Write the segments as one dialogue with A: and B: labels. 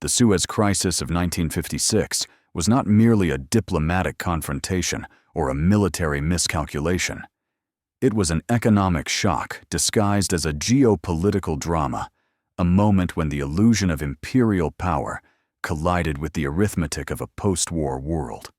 A: The Suez Crisis of 1956 was not merely a diplomatic confrontation or a military miscalculation. It was an economic shock disguised as a geopolitical drama, a moment when the illusion of imperial power collided with the arithmetic of a post-war world.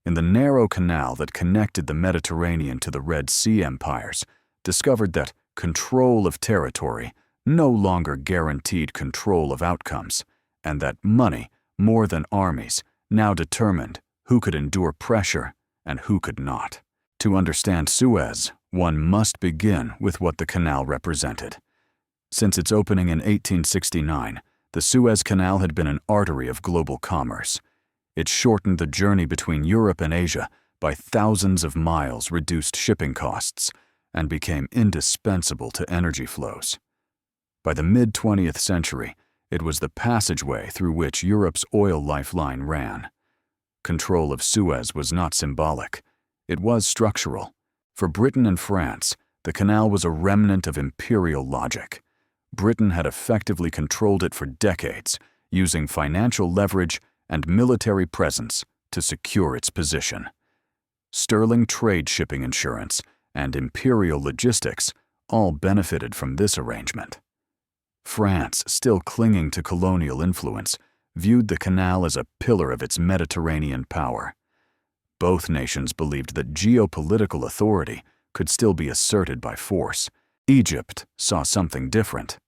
A: In the narrow canal that connected the Mediterranean to the Red Sea empires, discovered that control of territory no longer guaranteed control of outcomes, and that money, more than armies, now determined who could endure pressure and who could not. To understand Suez, one must begin with what the canal represented. Since its opening in 1869, the Suez Canal had been an artery of global commerce. It shortened the journey between Europe and Asia by thousands of miles, reduced shipping costs, and became indispensable to energy flows. By the mid-20th century, it was the passageway through which Europe's oil lifeline ran. Control of Suez was not symbolic. It was structural. For Britain and France, the canal was a remnant of imperial logic. Britain had effectively controlled it for decades, using financial leverage and military presence to secure its position. Sterling trade shipping insurance and imperial logistics all benefited from this arrangement. France, still clinging to colonial influence, viewed the canal as a pillar of its Mediterranean power. Both nations believed that geopolitical authority could still be asserted by force. Egypt saw something different.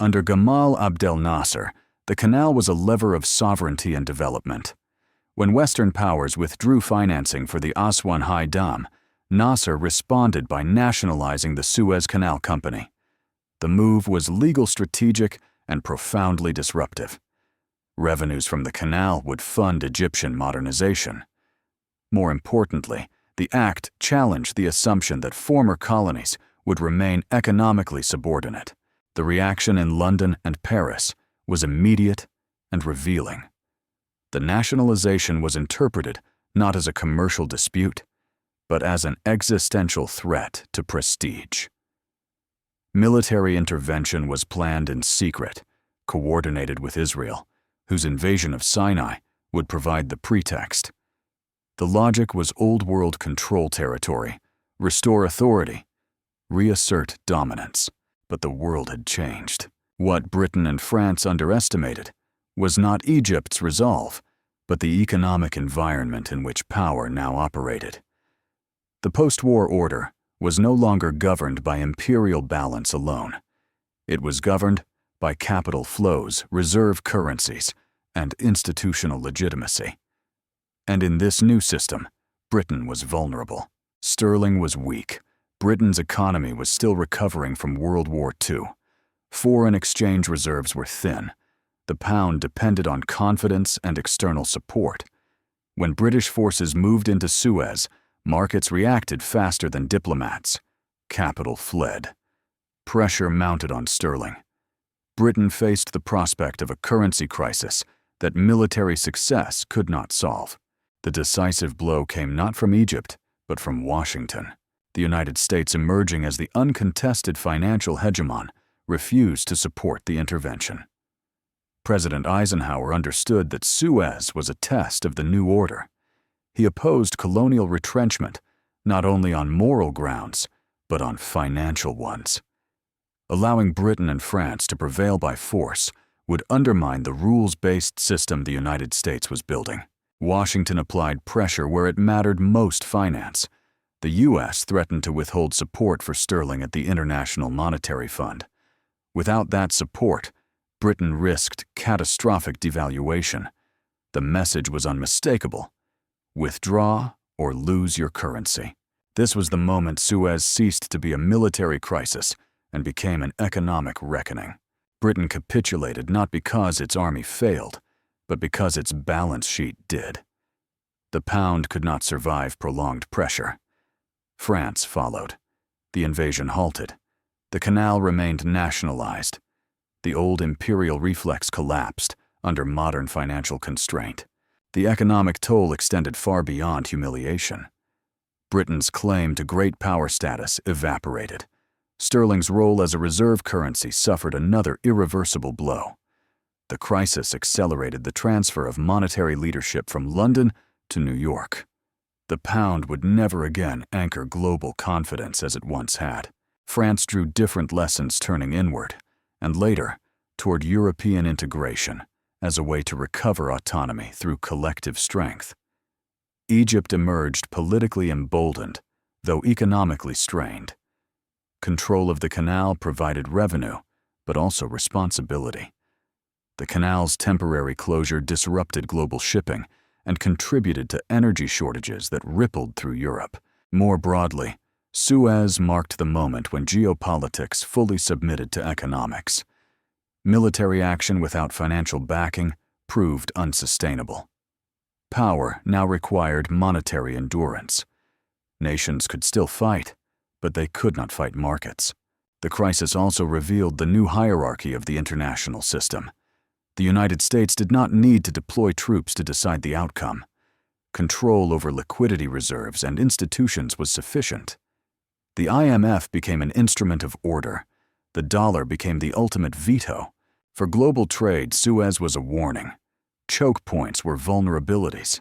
A: Under Gamal Abdel Nasser, the canal was a lever of sovereignty and development. When Western powers withdrew financing for the Aswan High Dam, Nasser responded by nationalizing the Suez Canal Company. The move was legal, strategic, and profoundly disruptive. Revenues from the canal would fund Egyptian modernization. More importantly, the act challenged the assumption that former colonies would remain economically subordinate. The reaction in London and Paris was immediate and revealing. The nationalization was interpreted not as a commercial dispute, but as an existential threat to prestige. Military intervention was planned in secret, coordinated with Israel, whose invasion of Sinai would provide the pretext. The logic was Old World control territory, restore authority, reassert dominance. But the world had changed. What Britain and France underestimated was not Egypt's resolve, but the economic environment in which power now operated. The post-war order was no longer governed by imperial balance alone. It was governed by capital flows, reserve currencies, and institutional legitimacy. And in this new system, Britain was vulnerable. Sterling was weak. Britain's economy was still recovering from World War II. Foreign exchange reserves were thin. The pound depended on confidence and external support. When British forces moved into Suez, markets reacted faster than diplomats. Capital fled. Pressure mounted on sterling. Britain faced the prospect of a currency crisis that military success could not solve. The decisive blow came not from Egypt, but from Washington. The United States, emerging as the uncontested financial hegemon, refused to support the intervention. President Eisenhower understood that Suez was a test of the new order. He opposed colonial retrenchment, not only on moral grounds, but on financial ones. Allowing Britain and France to prevail by force would undermine the rules-based system the United States was building. Washington applied pressure where it mattered most: finance. The U.S. threatened to withhold support for sterling at the International Monetary Fund. Without that support, Britain risked catastrophic devaluation. The message was unmistakable: withdraw or lose your currency. This was the moment Suez ceased to be a military crisis and became an economic reckoning. Britain capitulated not because its army failed, but because its balance sheet did. The pound could not survive prolonged pressure. France followed. The invasion halted. The canal remained nationalized. The old imperial reflex collapsed under modern financial constraint. The economic toll extended far beyond humiliation. Britain's claim to great power status evaporated. Sterling's role as a reserve currency suffered another irreversible blow. The crisis accelerated the transfer of monetary leadership from London to New York. The pound would never again anchor global confidence as it once had. France drew different lessons turning inward, and later, toward European integration as a way to recover autonomy through collective strength. Egypt emerged politically emboldened, though economically strained. Control of the canal provided revenue, but also responsibility. The canal's temporary closure disrupted global shipping and contributed to energy shortages that rippled through Europe. More broadly, Suez marked the moment when geopolitics fully submitted to economics. Military action without financial backing proved unsustainable. Power now required monetary endurance. Nations could still fight, but they could not fight markets. The crisis also revealed the new hierarchy of the international system. The United States did not need to deploy troops to decide the outcome. Control over liquidity reserves and institutions was sufficient. The IMF became an instrument of order. The dollar became the ultimate veto. For global trade, Suez was a warning. Choke points were vulnerabilities.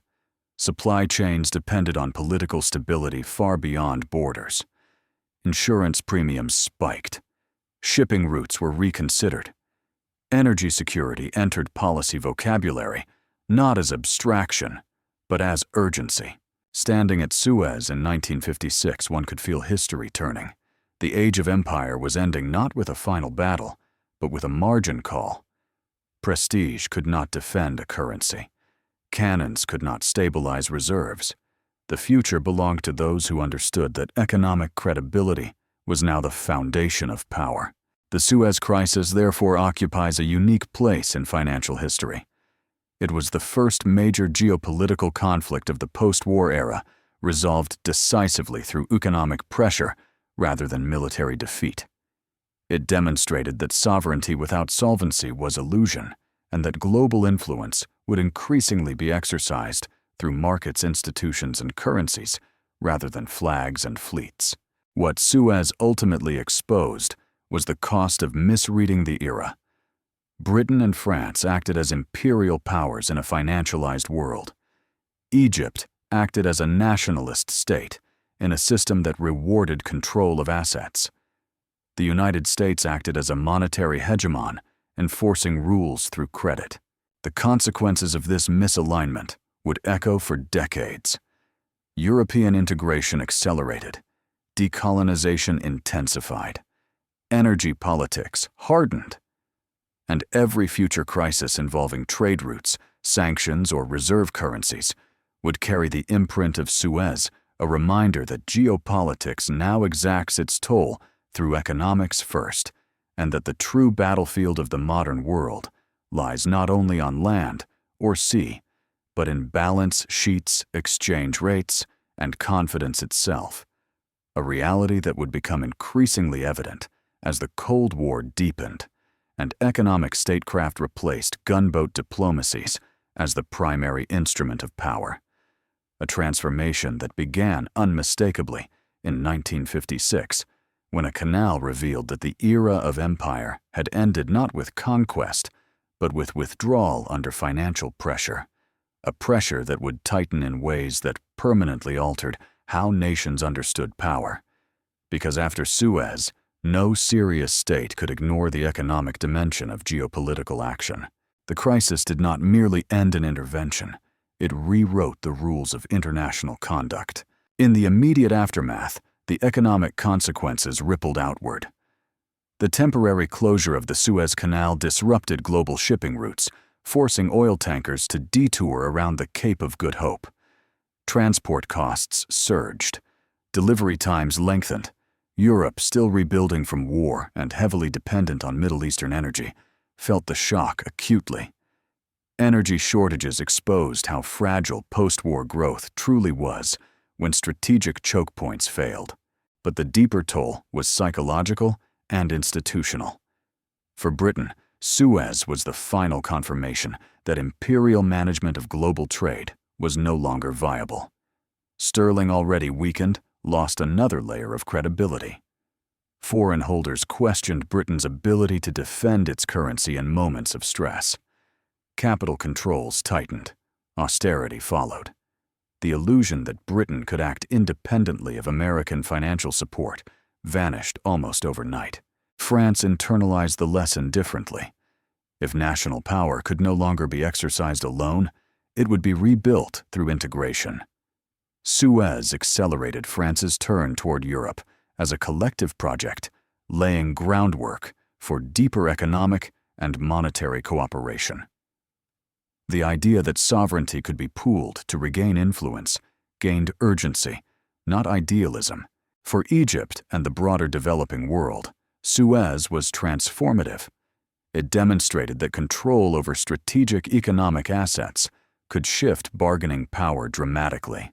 A: Supply chains depended on political stability far beyond borders. Insurance premiums spiked. Shipping routes were reconsidered. Energy security entered policy vocabulary, not as abstraction, but as urgency. Standing at Suez in 1956, one could feel history turning. The age of empire was ending not with a final battle, but with a margin call. Prestige could not defend a currency. Cannons could not stabilize reserves. The future belonged to those who understood that economic credibility was now the foundation of power. The Suez Crisis therefore occupies a unique place in financial history. It was the first major geopolitical conflict of the post-war era, resolved decisively through economic pressure rather than military defeat. It demonstrated that sovereignty without solvency was illusion, and that global influence would increasingly be exercised through markets, institutions, and currencies, rather than flags and fleets. What Suez ultimately exposed was the cost of misreading the era. Britain and France acted as imperial powers in a financialized world. Egypt acted as a nationalist state in a system that rewarded control of assets. The United States acted as a monetary hegemon, enforcing rules through credit. The consequences of this misalignment would echo for decades. European integration accelerated. Decolonization intensified. Energy politics hardened. And every future crisis involving trade routes, sanctions, or reserve currencies would carry the imprint of Suez, a reminder that geopolitics now exacts its toll through economics first, and that the true battlefield of the modern world lies not only on land or sea, but in balance sheets, exchange rates, and confidence itself, a reality that would become increasingly evident as the Cold War deepened and economic statecraft replaced gunboat diplomacies as the primary instrument of power, a transformation that began unmistakably in 1956, when a canal revealed that the era of empire had ended not with conquest, but with withdrawal under financial pressure, a pressure that would tighten in ways that permanently altered how nations understood power. Because after Suez, no serious state could ignore the economic dimension of geopolitical action. The crisis did not merely end an intervention, it rewrote the rules of international conduct. In the immediate aftermath, the economic consequences rippled outward. The temporary closure of the Suez Canal disrupted global shipping routes, forcing oil tankers to detour around the Cape of Good Hope. Transport costs surged. Delivery times lengthened. Europe, still rebuilding from war and heavily dependent on Middle Eastern energy, felt the shock acutely. Energy shortages exposed how fragile post-war growth truly was when strategic choke points failed. But the deeper toll was psychological and institutional. For Britain, Suez was the final confirmation that imperial management of global trade was no longer viable. Sterling, already weakened, lost another layer of credibility. Foreign holders questioned Britain's ability to defend its currency in moments of stress. Capital controls tightened. Austerity followed. The illusion that Britain could act independently of American financial support vanished almost overnight. France internalized the lesson differently. If national power could no longer be exercised alone, it would be rebuilt through integration. Suez accelerated France's turn toward Europe as a collective project, laying groundwork for deeper economic and monetary cooperation. The idea that sovereignty could be pooled to regain influence gained urgency, not idealism. For Egypt and the broader developing world, Suez was transformative. It demonstrated that control over strategic economic assets could shift bargaining power dramatically.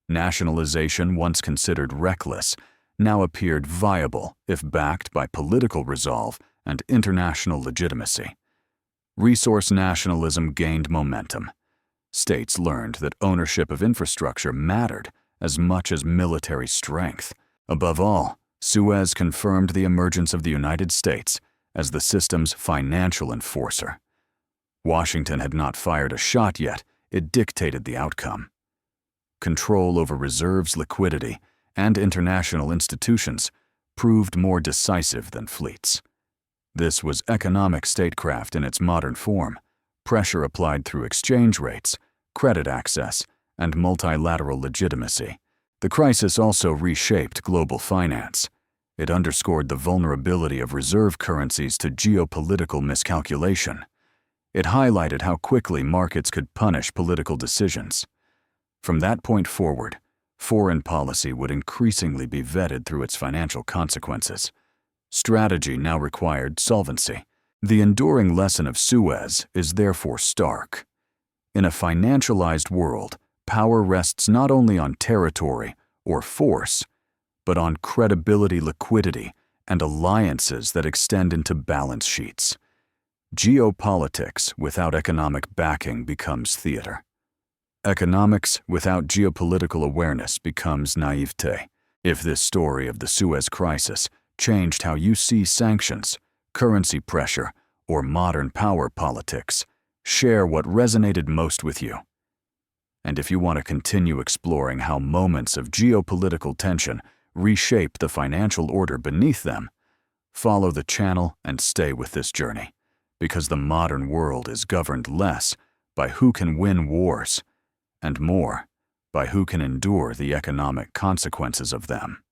A: Nationalization, once considered reckless, now appeared viable if backed by political resolve and international legitimacy. Resource nationalism gained momentum. States learned that ownership of infrastructure mattered as much as military strength. Above all, Suez confirmed the emergence of the United States as the system's financial enforcer. Washington had not fired a shot yet, it dictated the outcome. Control over reserves, liquidity, and international institutions proved more decisive than fleets. This was economic statecraft in its modern form, pressure applied through exchange rates, credit access, and multilateral legitimacy. The crisis also reshaped global finance. It underscored the vulnerability of reserve currencies to geopolitical miscalculation. It highlighted how quickly markets could punish political decisions. From that point forward, foreign policy would increasingly be vetted through its financial consequences. Strategy now required solvency. The enduring lesson of Suez is therefore stark. In a financialized world, power rests not only on territory or force, but on credibility, liquidity, and alliances that extend into balance sheets. Geopolitics without economic backing becomes theater. Economics without geopolitical awareness becomes naivete. If this story of the Suez Crisis changed how you see sanctions, currency pressure, or modern power politics, share what resonated most with you. And if you want to continue exploring how moments of geopolitical tension reshape the financial order beneath them, follow the channel and stay with this journey, because the modern world is governed less by who can win wars and more by who can endure the economic consequences of them.